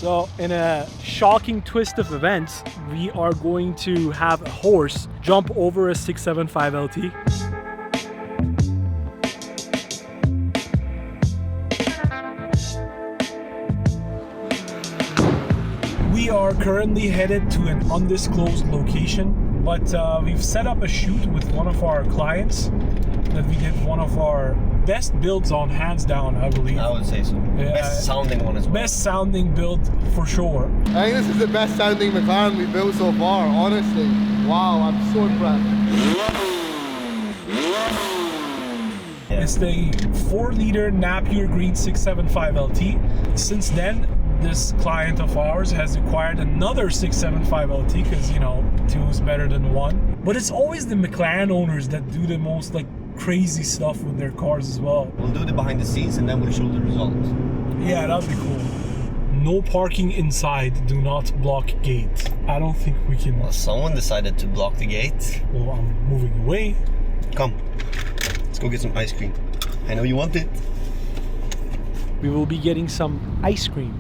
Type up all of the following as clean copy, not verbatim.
So in a shocking twist of events, we are going to have a horse jump over a 675 LT. We are currently headed to an undisclosed location, but we've set up a shoot with one of our clients that we did one of our best builds on, hands down, I believe. I would say so. Best sounding one as well. Best sounding build for sure. I think this is the best sounding McLaren we've built so far, honestly. Wow, I'm so impressed. It's the 4-liter Napier Green 675 LT. Since then, this client of ours has acquired another 675 LT because, you know, 2 is better than 1. But it's always the McLaren owners that do the most like crazy stuff with their cars as well. We'll do the behind the scenes and then we'll show the results. Yeah, that'd be cool. No parking inside, do not block gate. I don't think we can. Well, someone decided to block the gate. Well, I'm moving away. Come, let's go get some ice cream. I know you want it. We will be getting some ice cream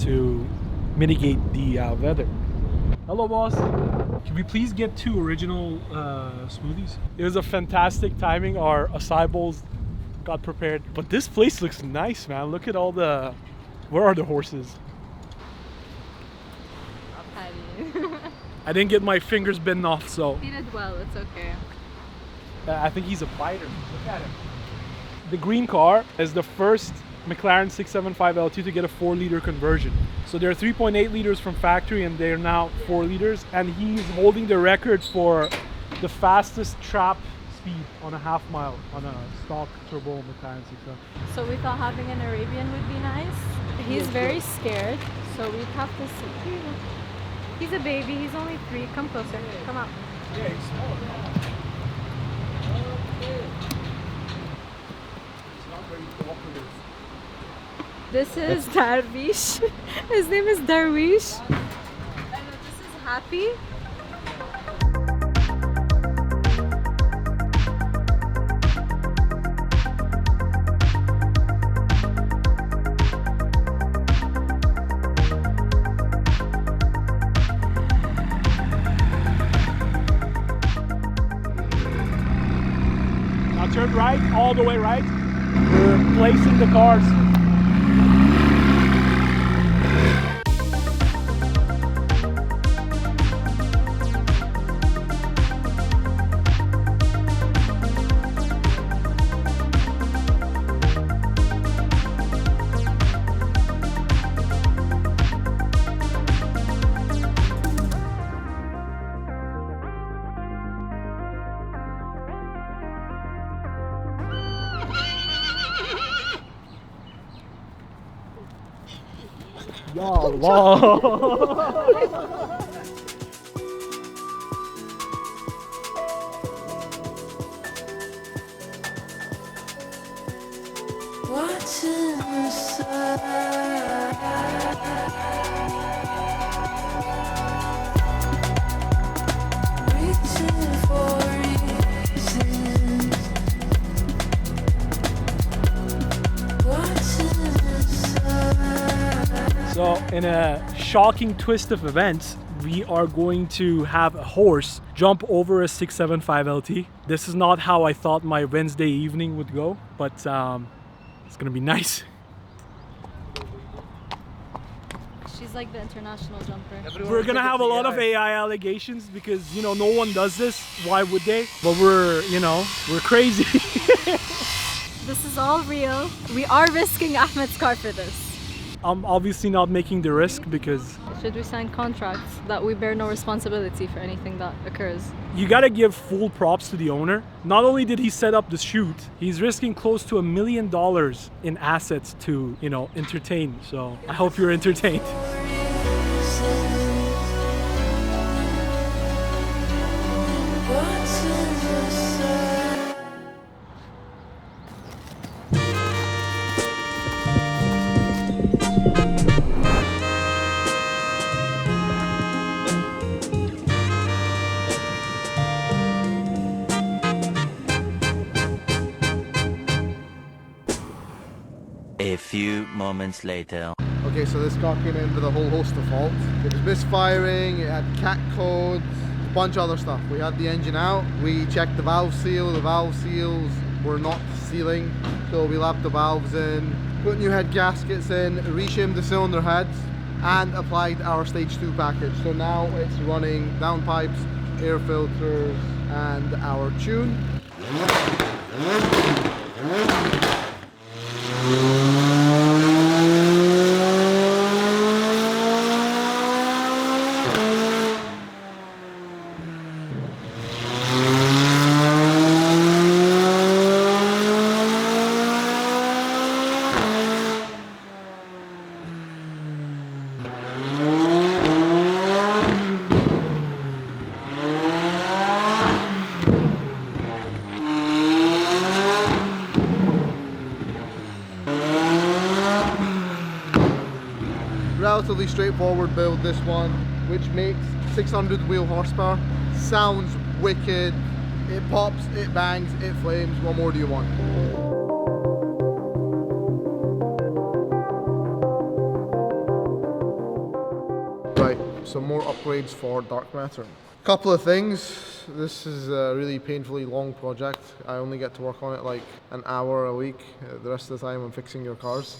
to mitigate the weather. Hello, boss. Can we please get 2 original smoothies? It was a fantastic timing. Our acai bowls got prepared. But this place looks nice, man. Look at all the... Where are the horses? I didn't get my fingers bitten off, so... He did well, it's okay. I think he's a fighter. Look at him. The green car is the first McLaren 675 LT to get a 4-liter conversion. So they're 3.8 liters from factory and they're now 4 liters. And he's holding the record for the fastest trap speed on a half mile on a stock turbo McLaren 675. So we thought having an Arabian would be nice. He's very scared, so we'd have to see. He's a baby, he's only 3. Come closer, come out. Yeah, he's small. Okay. It's not very cooperative. This is Darwish. His name is Darwish. And this is Happy. Now turn right, all the way right. We're placing the cars. Ya Allah. Watching the sun, reaching for reasons, watching the sun. So in a shocking twist of events, we are going to have a horse jump over a 675 LT. This is not how I thought my Wednesday evening would go, but it's gonna be nice. She's like the international jumper. We're gonna have a lot of AI allegations because, you know, no one does this. Why would they? But we're crazy. This is all real. We are risking Ahmed's car for this. I'm obviously not making the risk because Should we sign contracts that we bear no responsibility for anything that occurs? you gotta give full props to the owner. Not only did he set up the shoot, he's risking close to $1 million in assets to, you know, entertain. So I hope you're entertained. A few moments later. Okay, so this car came in with a whole host of faults. It was misfiring, it had cat codes, a bunch of other stuff. We had the engine out, we checked the valve seal. The valve seals were not sealing, so we lapped the valves in, put new head gaskets in, reshimmed the cylinder heads, and applied our stage 2 package. So now it's running downpipes, air filters, and our tune. Relatively straightforward build, this one, which makes 600 wheel horsepower. Sounds wicked. It pops, it bangs, it flames. What more do you want? Right, some more upgrades for dark matter. Couple of things. This is a really painfully long project. I only get to work on it like an hour a week. The rest of the time I'm fixing your cars.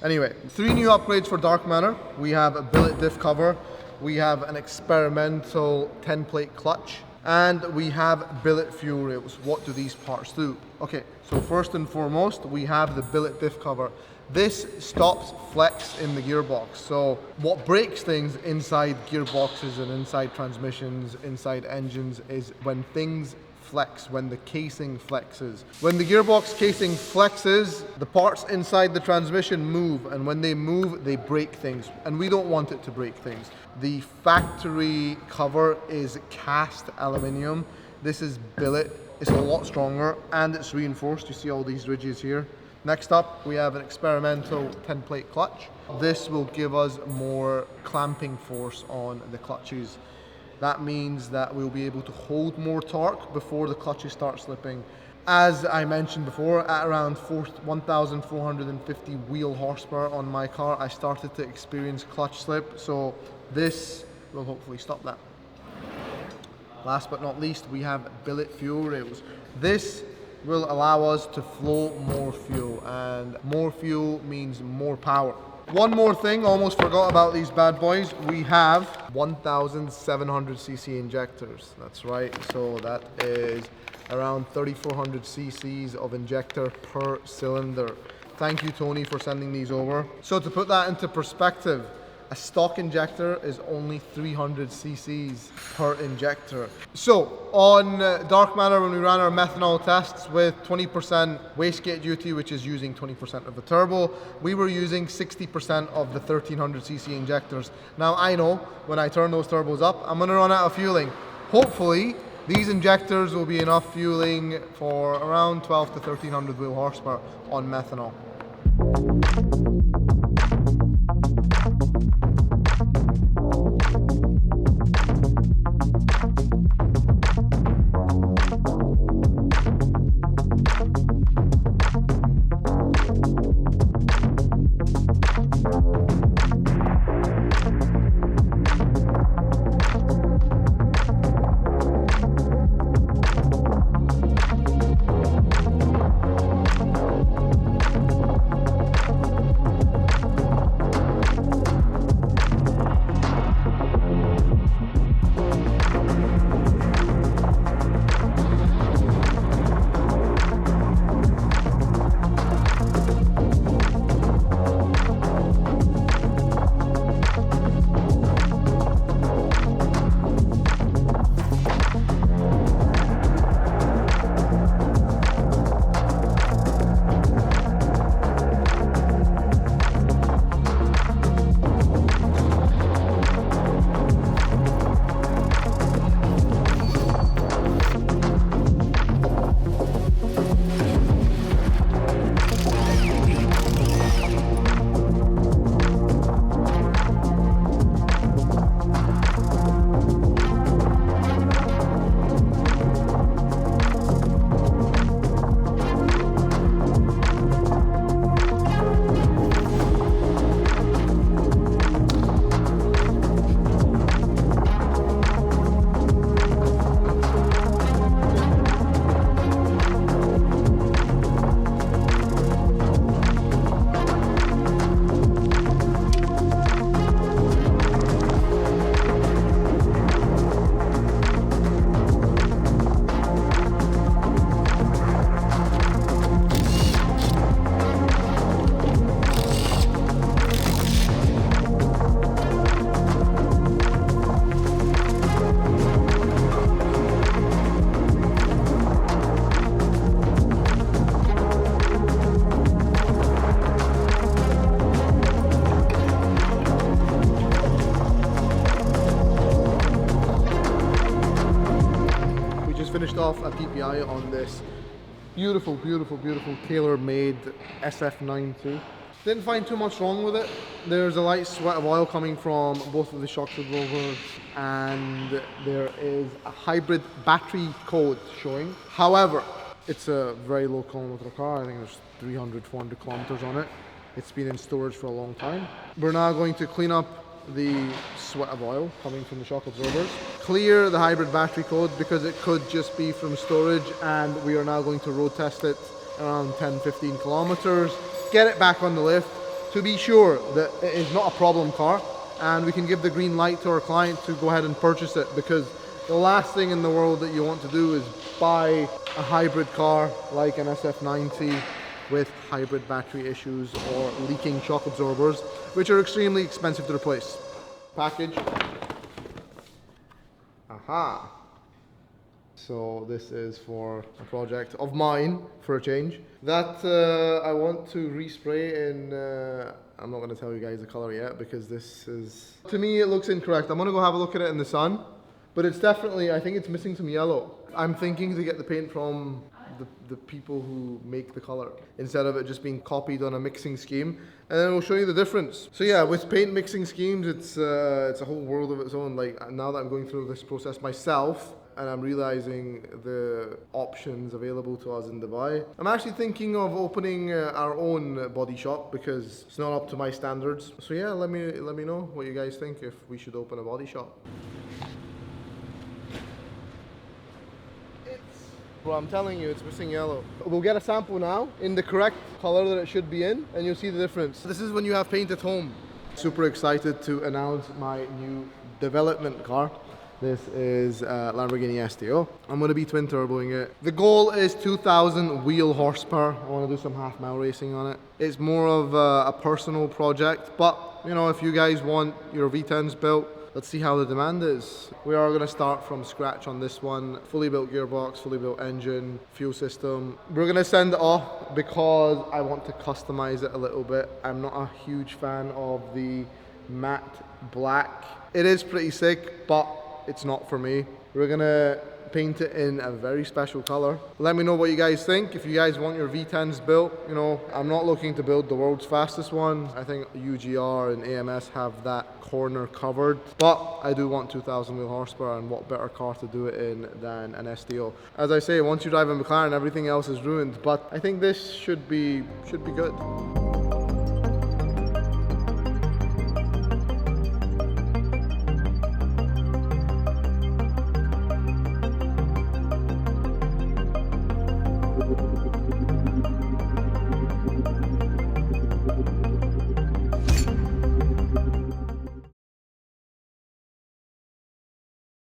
Anyway, 3 new upgrades for dark matter. We have a billet diff cover, we have an experimental 10-plate clutch, and we have billet fuel rails. What do these parts do? Okay, so first and foremost, we have the billet diff cover. This stops flex in the gearbox. So what breaks things inside gearboxes and inside transmissions, inside engines, is when things flex, when the casing flexes. When the gearbox casing flexes, the parts inside the transmission move, and when they move, they break things, and we don't want it to break things. The factory cover is cast aluminium. This is billet. It's a lot stronger, and it's reinforced. You see all these ridges here. Next up, we have an experimental 10-plate clutch. This will give us more clamping force on the clutches. That means that we'll be able to hold more torque before the clutches start slipping. As I mentioned before, at around 1,450 wheel horsepower on my car, I started to experience clutch slip, so this will hopefully stop that. Last but not least, we have billet fuel rails. This will allow us to flow more fuel, and more fuel means more power. One more thing, almost forgot about these bad boys. We have 1,700cc injectors. That's right, so that is around 3,400 cc's of injector per cylinder. Thank you, Tony, for sending these over. So to put that into perspective, a stock injector is only 300 cc's per injector. So on dark matter, when we ran our methanol tests with 20% wastegate duty, which is using 20% of the turbo, we were using 60% of the 1,300 cc injectors. Now I know when I turn those turbos up, I'm gonna run out of fueling. Hopefully, these injectors will be enough fueling for around 12 to 1,300 wheel horsepower on methanol. finished off a PPI on this beautiful, beautiful, beautiful tailor-made SF90. Didn't find too much wrong with it. There's a light sweat of oil coming from both of the shock absorbers, and there is a hybrid battery code showing. However, it's a very low kilometer car. I think there's 300, 400 kilometers on it. It's been in storage for a long time. We're now going to clean up the sweat of oil coming from the shock absorbers, clear the hybrid battery code because it could just be from storage, and we are now going to road test it around 10-15 kilometers, get it back on the lift to be sure that it is not a problem car, and we can give the green light to our client to go ahead and purchase it, because the last thing in the world that you want to do is buy a hybrid car like an SF90 with hybrid battery issues or leaking shock absorbers, which are extremely expensive to replace. Package. Aha. So this is for a project of mine, for a change, that I want to respray in, I'm not going to tell you guys the color yet because this is, to me it looks incorrect. I'm going to go have a look at it in the sun, but it's definitely, I think it's missing some yellow. I'm thinking to get the paint from the people who make the color instead of it just being copied on a mixing scheme, and then we'll show you the difference. So yeah, with paint mixing schemes, it's a whole world of its own. Like, now that I'm going through this process myself and I'm realizing the options available to us in Dubai, I'm actually thinking of opening our own body shop because it's not up to my standards. So yeah, let me know what you guys think, if we should open a body shop. Well, I'm telling you, it's missing yellow. We'll get a sample now in the correct color that it should be in, and you'll see the difference. This is when you have paint at home. Super excited to announce my new development car. This is Lamborghini STO. I'm going to be twin turboing it. The goal is 2,000 wheel horsepower. I want to do some half mile racing on it. It's more of a personal project, but you know, if you guys want your V10s built, let's see how the demand is. We are going to start from scratch on this one. Fully built gearbox, fully built engine, fuel system. We're going to send it off because I want to customize it a little bit. I'm not a huge fan of the matte black. It is pretty sick, but it's not for me. We're going to paint it in a very special color. Let me know what you guys think. If you guys want your V10s built, you know, I'm not looking to build the world's fastest one. I think UGR and AMS have that corner covered, but I do want 2,000 wheel horsepower, and what better car to do it in than an STO. As I say, once you drive a McLaren, everything else is ruined, but I think this should be good.